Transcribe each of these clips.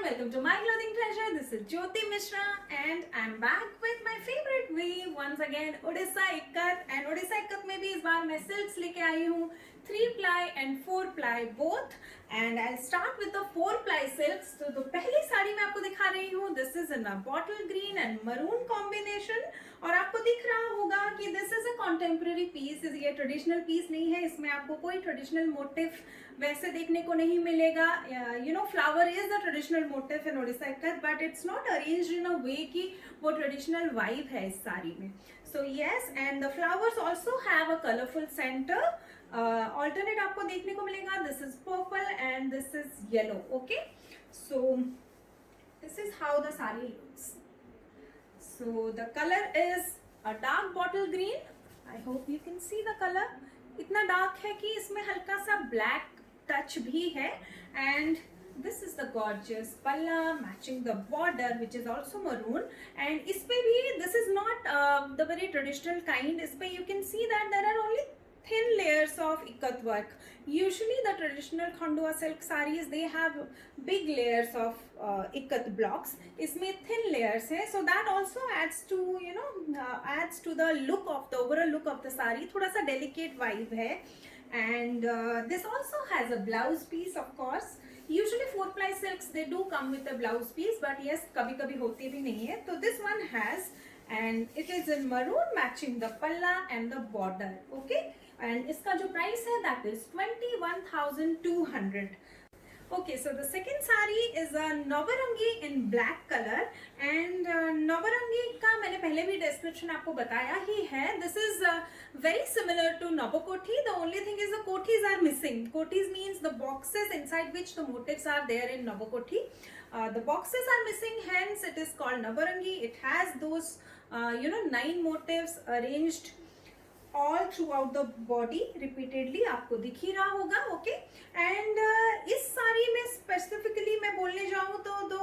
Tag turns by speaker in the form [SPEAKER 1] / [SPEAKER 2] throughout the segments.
[SPEAKER 1] welcome to my clothing treasure. This is Jyoti Mishra and I'm back with my favorite weave once again, Odisha Ikat. And Odisha Ikat में भी इस बार मैं silks लेके आई हूँ 3-ply and 4-ply both. And I'll start with the 4-ply silks. तो पहली साड़ी मैं आपको दिखा रही हूँ. This is in a bottle green and maroon combination. और आपको दिख रहा होगा कि this is a contemporary piece. ये traditional piece नहीं है. इसमें आपको कोई traditional motif वैसे देखने को नहीं मिलेगा. You know, flower is the traditional motif in Odisha Ikat, but it's not arranged in a way कि वो traditional vibe है इस साड़ी में. So yes, and the flowers also have a colorful center. Alternate आपको देखने को मिलेगा. This is purple and this is yellow. Okay, so this is how the saree looks. So the color is a dark bottle green. I hope you can see the color. इतना dark है कि इसमें हल्का सा black touch भी है. And this is the gorgeous palla matching the border which is also maroon. And इस पे भी this is not the very traditional kind. इस पे you can see that there are only thin layers of ikat work. Usually the traditional Khandwa silk sarees they have big layers of ikat blocks. इसमें thin layers है, so that also adds to adds to the look of the overall look of the saree. थोड़ा सा delicate vibe है. And this also has a blouse piece, of course. Usually 4-ply silks they do come with a blouse piece, but yes, कभी कभी होती भी नहीं है. So this one has, and it is in maroon matching the palla and the border. Okay, and इसका जो price है that is 21,200. Okay, so the second saree is a Navarangi in black color. And Navarangi का मैंने पहले भी description आपको बताया ही है. This is very similar to Navakoti. The only thing is the kotis are missing. Kotis means the boxes inside which the motifs are there in Navakoti. The boxes are missing, hence it is called Navarangi. It has those 9 motifs arranged all throughout the body repeatedly. आपको दिख ही रहा होगा. Okay, and इस साड़ी में specifically मैं बोलने जाऊँ तो दो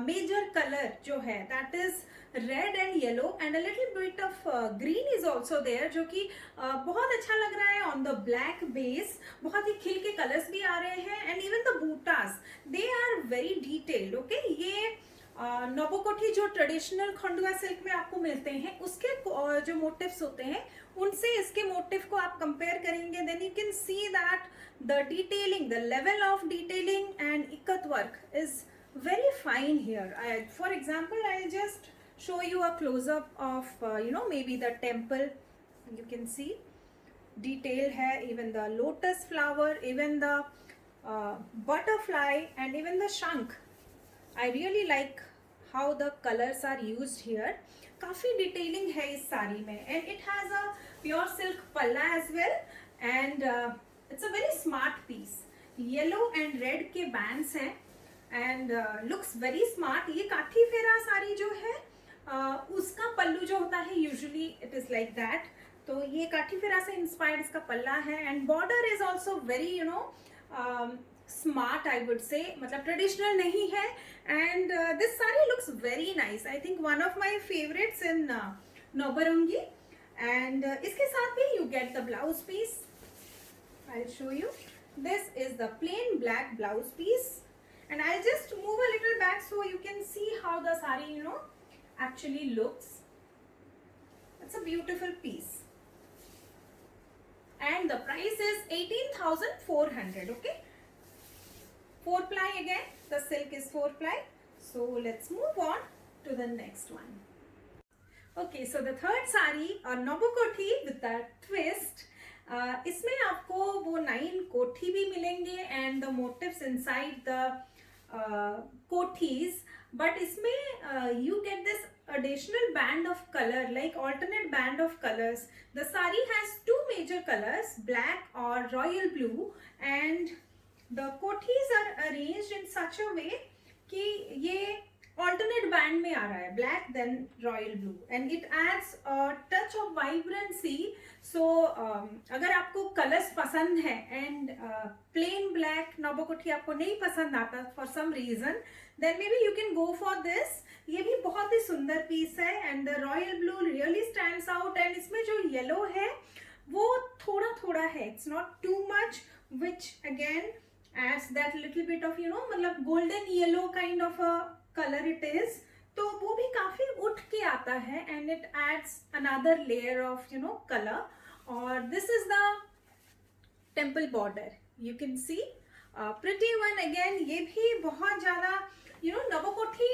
[SPEAKER 1] major color जो है that is red and yellow and a little bit of green is also there, जो कि बहुत अच्छा लग रहा है on the black base. बहुत ही खिल के colors भी आ रहे हैं. And even the bootas they are very detailed. Okay, ये नवकोठी जो ट्रेडिशनल खंडवा सिल्क में आपको मिलते हैं उसके जो मोटिव्स होते हैं उनसे इसके मोटिव को आप कंपेयर करेंगे, then you can see that the detailing, the level of detailing and ikat work is very fine here. For example I just show you a closeup of maybe the temple. You can see detail है, even the lotus flower, even the butterfly and even the shankh. I really like how the colors are used here. काफी detailing है इस साड़ी में. And it has a pure silk palla as well. And it's a very smart piece. Yellow and red के bands हैं. And looks very smart. ये काठी फेरा साड़ी जो है उसका पल्लू जो होता है usually it is like that. तो ये काठी फेरा से inspired इसका पल्ला है. And border is also very smart, I would say. मतलब traditional नहीं है. And this saree looks very nice. I think one of my favorites in Navarangi. And इसके साथ भी you get the blouse piece. I'll show you. This is the plain black blouse piece. And I'll just move a little back so you can see how the saree actually looks. It's a beautiful piece. And the price is 18,400. Okay. 4-ply again, the silk is 4-ply. So let's move on to the next one. Okay, so the third saree, a Navakoti with a twist. इसमें आपको वो 9 कोठी भी मिलेंगे and the motifs inside the kothis. But इसमें you get this additional band of color, like alternate band of colors. The saree has 2 major colors, black or royal blue, and the kothis are arranged in such a way कि ये alternate band में आ रहा है, black then royal blue, and it adds a touch of vibrancy. So अगर आपको colors पसंद है and plain black नवकोठी आपको नहीं पसंद आता for some reason, then maybe you can go for this. ये भी बहुत ही सुंदर piece है and the royal blue really stands out. And इसमें जो yellow है वो थोड़ा थोड़ा है, it's not too much, which again adds that little bit of मतलब golden yellow kind of a color it is, तो वो भी काफी उठ के आता है and it adds another layer of color. और this is the temple border, you can see pretty one again. ये भी बहुत ज्यादा नवकोठी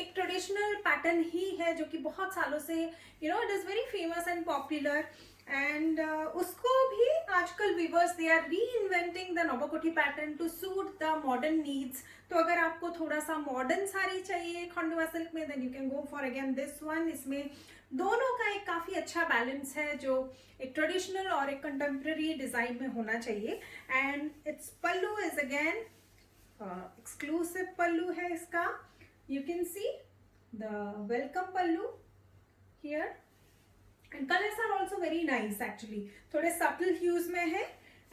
[SPEAKER 1] एक ट्रेडिशनल पैटर्न ही है जो कि बहुत सालों से it is very famous and popular, and उसको भी आजकल weavers they are reinventing the navkothi pattern to suit the modern needs. तो अगर आपको थोड़ा सा मॉडर्न साड़ी चाहिए खंडवा सिल्क में, then you can go for again this one. इसमें दोनों का एक काफी अच्छा बैलेंस है जो एक ट्रेडिशनल और एक कंटेम्प्रेरी डिजाइन में होना चाहिए. And its pallu is again exclusive pallu है इसका. You can see the welcome pallu here, and colours are also very nice actually, थोड़े सटल ह्यूज में है.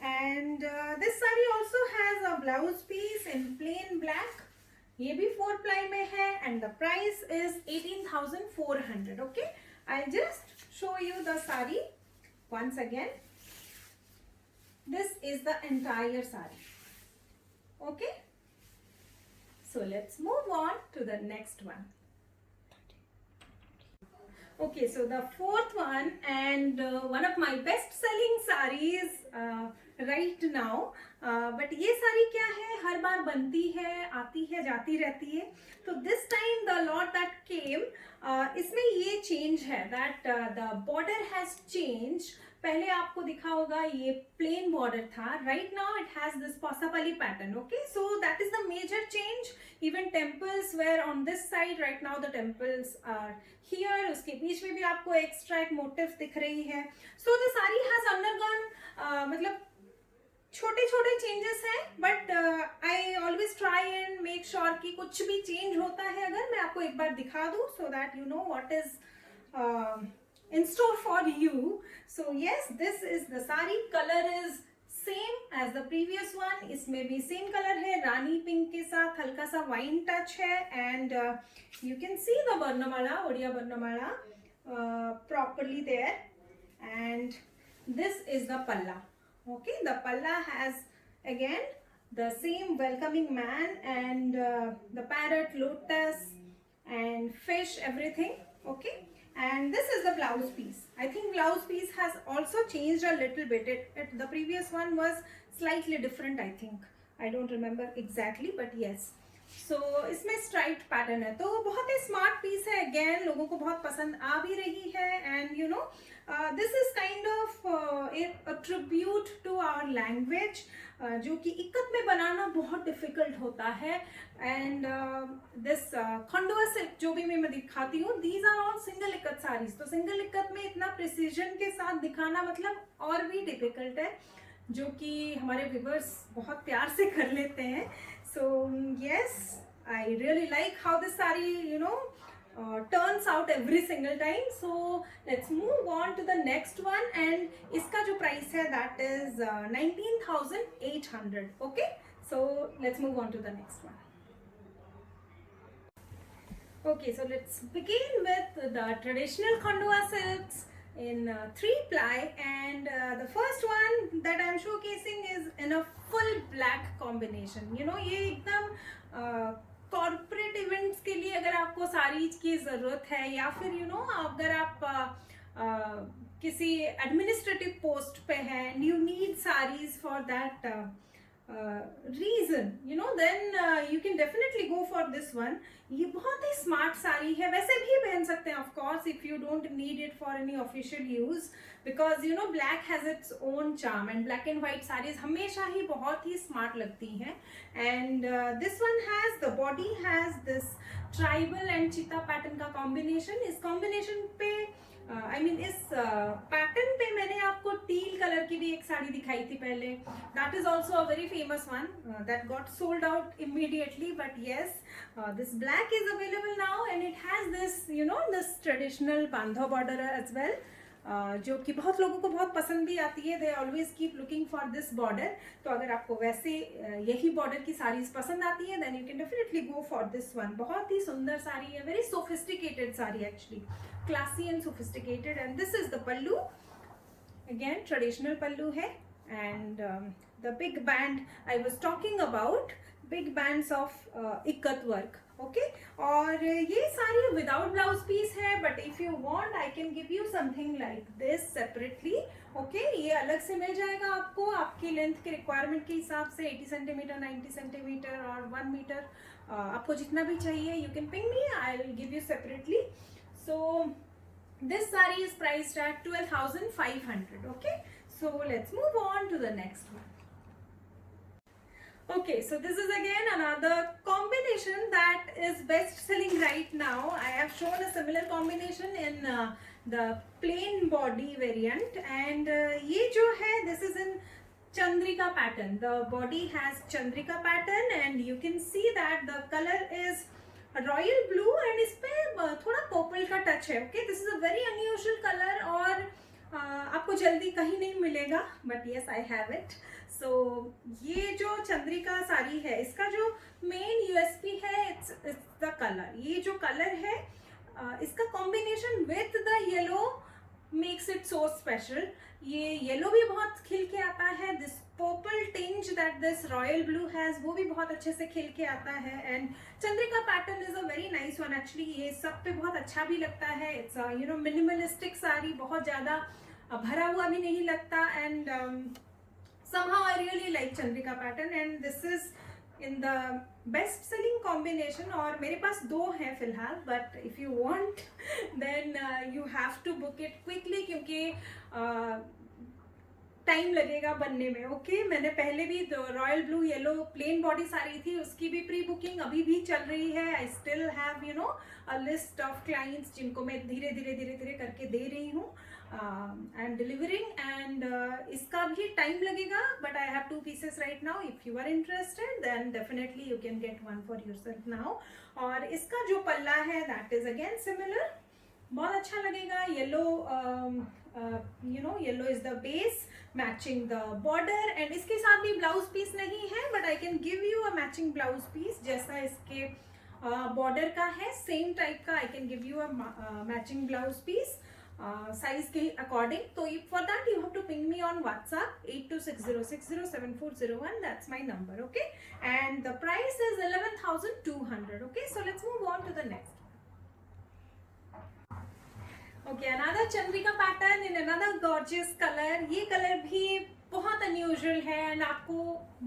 [SPEAKER 1] And this sari also has a blouse piece in plain black. ये भी 4 प्लाई में है and the price is 18,400. Okay, I just show you the sari once again. This is the entire saree. Okay, so let's move on to the next one. Okay, so the fourth one and one of my best selling sarees right now. But ये साड़ी क्या है, हर बार बनती है, आती है, जाती रहती है. तो this time the lot that came, इसमें ये change है that the border has changed. पहले आपको दिखा होगा ये प्लेन बॉर्डर था. Right now it has this possibly pattern. Okay, so that is the major change. Even temples were on this side. Right now the temples are here. उसके बीच में भी आपको एक्स्ट्रा एक मोटिव दिख रही है. So the sari has undergone मतलब छोटे छोटे चेंजेस हैं, but I always try and make sure कि कुछ भी चेंज होता है अगर मैं आपको एक बार दिखा दूं, so that you know what is in store for you. So yes, this is the sari. Color is same as the previous one. इसमें भी same color है, रानी पिंक के साथ हल्का सा वाइन टच है. and you can see the वर्णमाला, ओडिया वर्णमाला properly there. and this is the palla. Okay, the palla has again the same welcoming man and the parrot, lotus and fish, everything. Okay, and this is the blouse piece. I think blouse piece has also changed a little bit. The previous one was slightly different, I think. I don't remember exactly, but yes. So इसमें striped pattern है, तो बहुत ही smart piece है. Again लोगों को बहुत पसंद आ भी रही है. and you know this is kind of a tribute to our language, जो कि इक्कत में बनाना बहुत difficult होता है. and this खंडवा सिल्क जो भी मैं दिखाती हूँ, these are all single ikat sarees. तो single इक्कत में इतना precision के साथ दिखाना मतलब और भी difficult है, जो कि हमारे viewers बहुत प्यार से कर लेते हैं. So yes, I really like how this saree turns out every single time. So let's move on to the next one, and इसका जो price है that is 19,800. Okay, so let's move on to the next one. Okay, so let's begin with the traditional Khandwa silks in 3 ply, and the first one that I'm showcasing is in a full black combination. ये एकदम corporate events के लिए अगर आपको साड़ी की ज़रूरत है, या फिर अगर आप किसी एडमिनिस्ट्रेटिव पोस्ट पे हैं, you need saris for that reason, then you can definitely go for this one. ये बहुत ही स्मार्ट साड़ी है. वैसे भी पहन सकते हैं of course if you don't need it for any official use, because black has its own charm, and black and white sarees हमेशा ही बहुत ही स्मार्ट लगती हैं. and this one has, the body has this tribal and cheetah pattern का combination. इस combination पे इस pattern पे मैंने आपको टील कलर की भी एक साड़ी दिखाई थी पहले. That is also a very famous one that got sold out immediately. But yes, this black is available now, and it has this this traditional बांधव बॉर्डर एज वेल, जो कि बहुत लोगों को बहुत पसंद भी आती है. They always keep looking for this border. तो अगर आपको वैसे यही बॉर्डर की साड़ीज पसंद आती है, then you can definitely go for this one. बहुत ही सुंदर साड़ी है, very sophisticated sari actually, classy and sophisticated. And this is the pallu, again traditional pallu hai, and the big band I was talking about, big bands of ikat work. Okay, और ये सारी without blouse piece है, but if you want I can give you something like this separately. Okay, ये अलग से मिल जाएगा आपको आपकी लेंथ के रिक्वायरमेंट के हिसाब से, 80 सेंटीमीटर, 90 सेंटीमीटर और 1 मीटर, आपको जितना भी चाहिए you can ping me, I will give you separately. So this saree is priced at 12,500. Okay, so let's move on to the next one. Okay, so this is again another combination that is best selling right now. I have shown a similar combination in the plain body variant, and ये जो है this is in Chandrika pattern. The body has Chandrika pattern and you can see that the color is royal blue and इस पे थोड़ा purple का touch है. Okay, this is a very unusual colour और आपको जल्दी कहीं नहीं मिलेगा, but yes I have it. So ये जो चंद्रिका साड़ी है इसका जो मेन यूएसपी है इट्स द कलर. ये जो कलर है इसका combination with the yellow makes it so special. ये येलो भी बहुत खिल के आता है, this purple tinge that this royal blue has वो भी बहुत अच्छे से खिल के आता है. And Chandrika pattern is a very nice one actually. ये सब पे बहुत अच्छा भी लगता है. It's you know minimalistic sari, बहुत ज़्यादा भरा हुआ भी नहीं लगता. And somehow I really like Chandrika pattern and this is in the best selling combination. और मेरे पास दो हैं फिलहाल, but if you want then you have to book it quickly क्योंकि टाइम लगेगा बनने में. ओके, मैंने पहले भी royal blue yellow plain body sari थी, उसकी भी प्री बुकिंग अभी भी चल रही है. I still have you know a list of clients जिनको मैं धीरे धीरे करके दे रही हूँ. आई एम डिलीवरिंग एंड इसका भी टाइम लगेगा, but I have 2 pieces right now. If you are interested then definitely you can get one for yourself now. और इसका जो पल्ला है दैट इज अगेन सिमिलर, बहुत अच्छा लगेगा. Yellow you know yellow is the base matching the border and इसके साथ भी ब्लाउज पीस नहीं है, but I can give you a matching blouse piece जैसा इसके बॉर्डर का है, सेम टाइप का. I can give you a matching blouse piece size के अकॉर्डिंग. तो for that you have to ping me on WhatsApp 8260607401. That's my number. Okay, and the price is 11,200. Okay, so let's move on to the next. Okay, another Chandrika pattern in another gorgeous colour. ये colour भी बहुत unusual है and आपको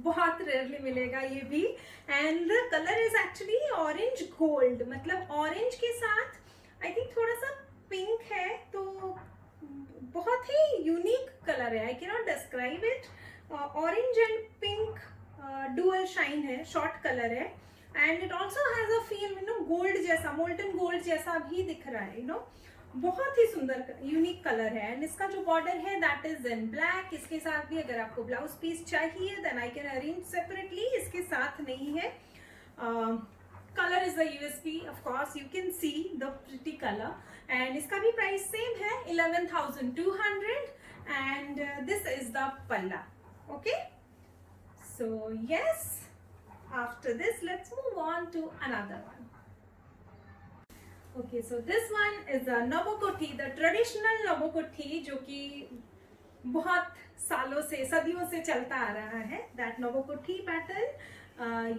[SPEAKER 1] बहुत rarely मिलेगा ये भी. And the colour is actually orange gold, मतलब ऑरेंज के साथ आई थिंक थोड़ा सा पिंक है, तो बहुत ही यूनिक कलर है. I can not describe it. Orange and pink dual shine है, शॉर्ट कलर है and it also has a feel you know gold जैसा, मोल्टन गोल्ड जैसा भी दिख रहा है. यू नो बहुत ही सुंदर यूनिक कलर है. एंड इसका जो बॉर्डर है दैट इज इन ब्लैक. इसके साथ भी अगर आपको ब्लाउज पीस चाहिए then I can arrange separately. इसके साथ नहीं है. Colour is the USP of course, you can see the pretty colour. And इसका भी प्राइस सेम है 11,200 and this is the palla. Okay, so yes, after this let's move on to another one. Okay, so this one is a Nobukothi, the traditional Nobukothi जो कि बहुत सालों से, सदियों से चलता आ रहा है. That Nobukothi pattern,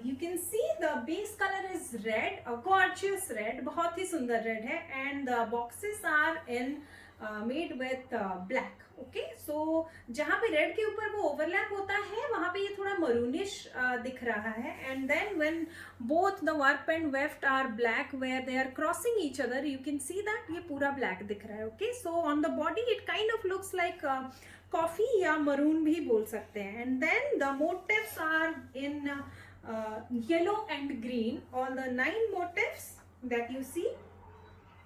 [SPEAKER 1] you can see the base color is red, a gorgeous red, बहुत ही सुंदर red है. And the boxes are in made with black. Okay, so जहाँ पे रेड के ऊपर वो ओवरलैप होता है वहाँ पे ये थोड़ा मरूनिश दिख रहा है. And then when both the warp and weft are black where they are crossing each other you can see that ये पूरा ब्लैक दिख रहा है. Okay, so on the body it kind of looks like coffee या maroon भी बोल सकते हैं. And then the motifs are in yellow and green, all the 9 motifs that you see,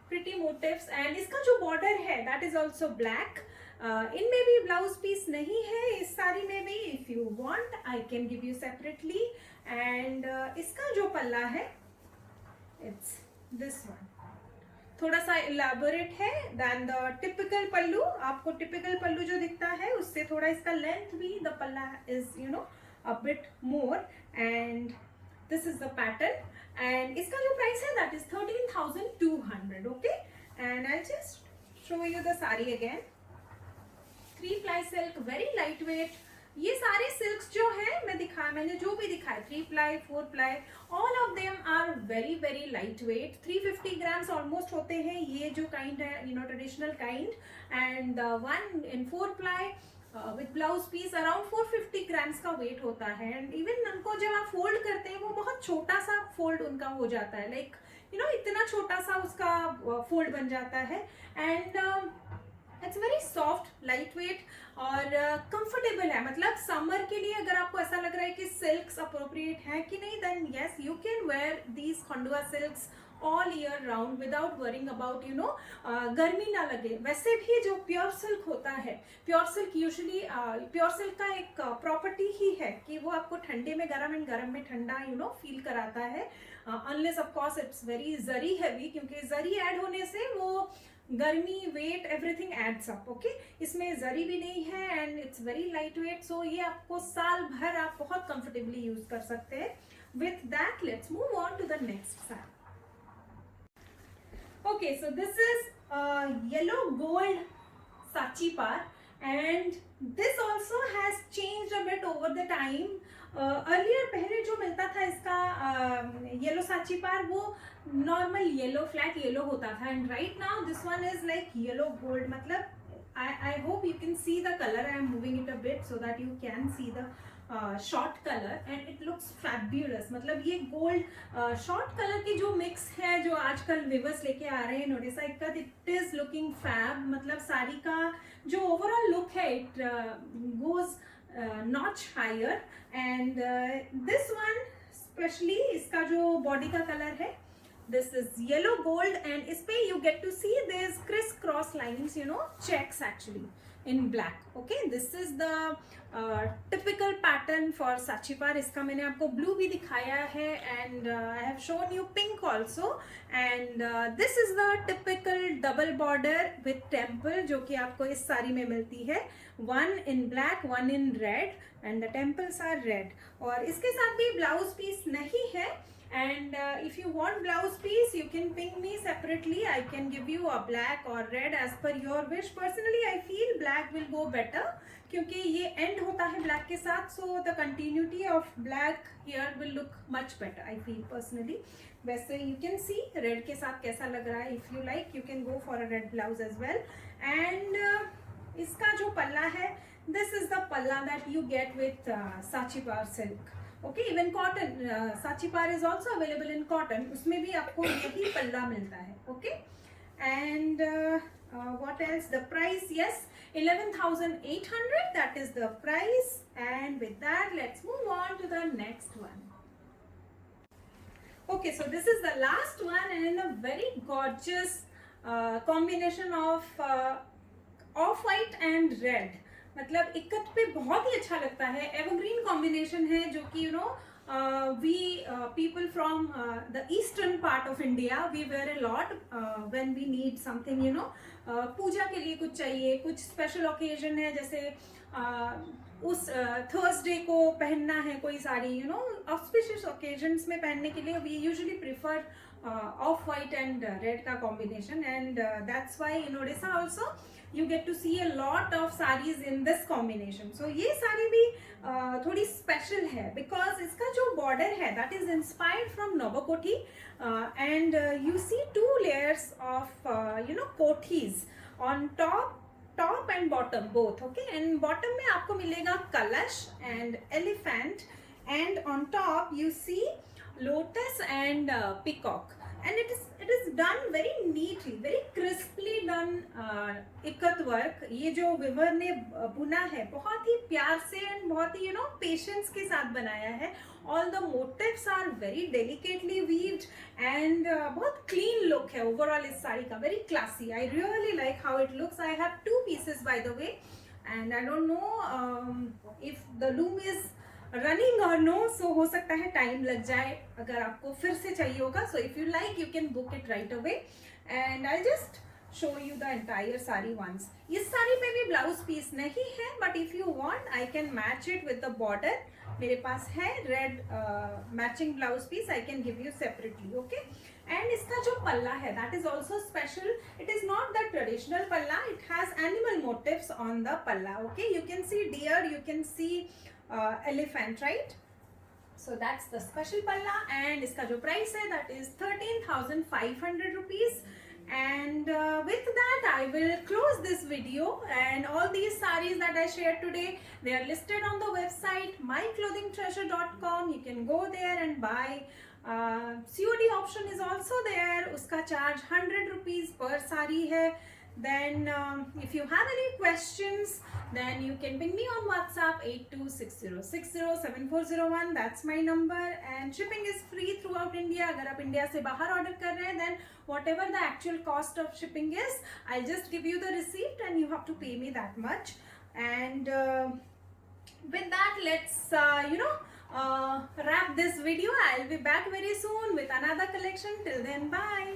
[SPEAKER 1] pretty motifs. And इसका जो बॉर्डर है that is also black. इनमें भी ब्लाउज पीस नहीं है इस साड़ी में भी. If you want I can give you separately. And इसका जो पल्ला है इट्स दिस वन, थोड़ा सा इलाबोरेट है देन द टिपिकल पल्लू. आपको टिपिकल पल्लू जो दिखता है उससे थोड़ा इसका लेंथ भी, द पल्ला is you know a bit more. And this is the pattern and इसका जो प्राइस है that is 13,200. Okay, and I just show you the sari again. 3-ply silk, very lightweight, ये सारे सिल्क्स जो है मैंने जो भी दिखाए 3 ply 4 ply, all of them are very very light weight. 350 grams almost होते हैं ये जो काइंड है, you know traditional kind. And one in 4 ply with blouse piece around 450 grams का वेट होता है. एंड इवन उनको जब आप फोल्ड करते हैं वो बहुत छोटा सा फोल्ड उनका हो जाता है, लाइक यू नो इतना छोटा सा उसका फोल्ड बन जाता है. And it's very soft, light weight और कंफर्टेबल है. मतलब समर के लिए अगर आपको ऐसा लग रहा है कि सिल्क्स अप्रोप्रिएट है कि नहीं, then yes you can wear these Khandua silks all year round without worrying about you know गर्मी ना लगे. वैसे भी जो प्योर सिल्क होता है, pure silk usually pure silk का एक प्रॉपर्टी ही है कि वो आपको ठंडे में गर्म एंड गर्म में ठंडा यू नो फील कराता है. Unless of course it's very zari heavy, क्योंकि जरी ऐड होने से वो गर्मी weight everything adds up. Okay, इसमें जरी भी नहीं है and it's very light weight. So ये आपको साल भर आप बहुत कंफर्टेबली यूज कर सकते हैं. With that let's move on to the next side. Okay, so this is yellow gold Sachi par, and this also has changed a bit over the time. Earlier पहले जो मिलता था इसका येलो साची पार वो नॉर्मल येलो फ्लैट येलो होता था. And right now this one is like yellow gold. मतलब I hope you can see the color. I am moving it a bit so that you can see the short colour and it looks fabulous. मतलब ये gold short colour की जो mix है जो आजकल weavers लेके आ रहे हैं Odisha ikat, it is looking fab. मतलब साड़ी का जो ओवरऑल लुक है it goes notch higher. And this one specially इसका जो बॉडी का कलर है, this is yellow gold, and इस पे you get to see there's criss cross lines, you know, checks actually in black. Okay, this is the typical pattern for Sachi par. इसका मैंने आपको blue भी दिखाया है and I have shown you pink also. And this is the typical double border with temple जो कि आपको इस साड़ी में मिलती है. One in black, one in red, and the temples are red. और इसके साथ भी blouse piece नहीं है. And if you want blouse piece you can ping me separately. I can give you a black or red as per your wish. Personally I feel black will go better क्योंकि ये end होता है black के साथ, so the continuity of black here will look much better I feel personally. वैसे you can see red के साथ कैसा लग रहा है. If you like you can go for a red blouse as well. And इसका जो पल्ला है, this is the palla that you get with Sachi par silk. Okay, even cotton Sachi par is also available in cotton. उसमें भी आपको यही पल्ला मिलता है. Okay, and what else? The price, yes, 11,800. That is the price. And with that, let's move on to the next one. Okay, so this is the last one, and in a very gorgeous combination of off-white and red. मतलब इक्कत पे बहुत ही अच्छा लगता है. Evergreen combination है जो कि you know we people from the eastern part of India we wear a lot when we need something you know. Puja के लिए कुछ चाहिए, कुछ स्पेशल ओकेजन है, जैसे उस थर्सडे को पहनना है कोई sari, you know auspicious occasions में पहनने के लिए we usually prefer of white and red का combination. And that's why in Odisha also you get to see a lot of sarees in this combination. So ये साड़ी भी थोड़ी special है because इसका जो border है that is inspired from Novakoti and you see 2 layers of you know kothis on top and bottom both. Okay, and bottom में आपको मिलेगा कलश and elephant, and on top you see lotus and peacock. And it is done very neatly, very crisply done ikat work. ये जो विवर ने बुना है बहुत ही प्यार से एंड बहुत ही यू नो पेशेंस के साथ बनाया है. All the motifs are very delicately woven and बहुत क्लीन लुक है ओवरऑल इस साड़ी का. Very classy. I really like how it looks. I have 2 pieces by the way and I don't know if the loom is running और no, सो हो सकता है time लग जाए अगर आपको फिर से चाहिए होगा. So if you like you can book it right away and I just show you the entire sari once. इस साड़ी पे भी ब्लाउज पीस नहीं है but if you want I can match it with the border मेरे पास है red matching blouse piece, I can give you separately. Okay, and इसका जो पल्ला है that is also special. It is not the traditional पल्ला, it has animal motifs on the palla. Okay, you can see deer, you can see elephant, right? So that's the special palla, and iska jo price hai that is 13,500 rupees. And with that I will close this video, and all these sarees that I shared today, they are listed on the website myclothingtreasure.com. you can go there and buy. COD option is also there, uska charge 100 rupees per saree hai. Then if you have any questions, then you can ping me on WhatsApp 8260607401. that's my number, and shipping is free throughout India. अगर आप India से बाहर order कर रहे हैं, then whatever the actual cost of shipping is, I'll just give you the receipt and you have to pay me that much. And with that, let's wrap this video. I'll be back very soon with another collection. Till then, bye.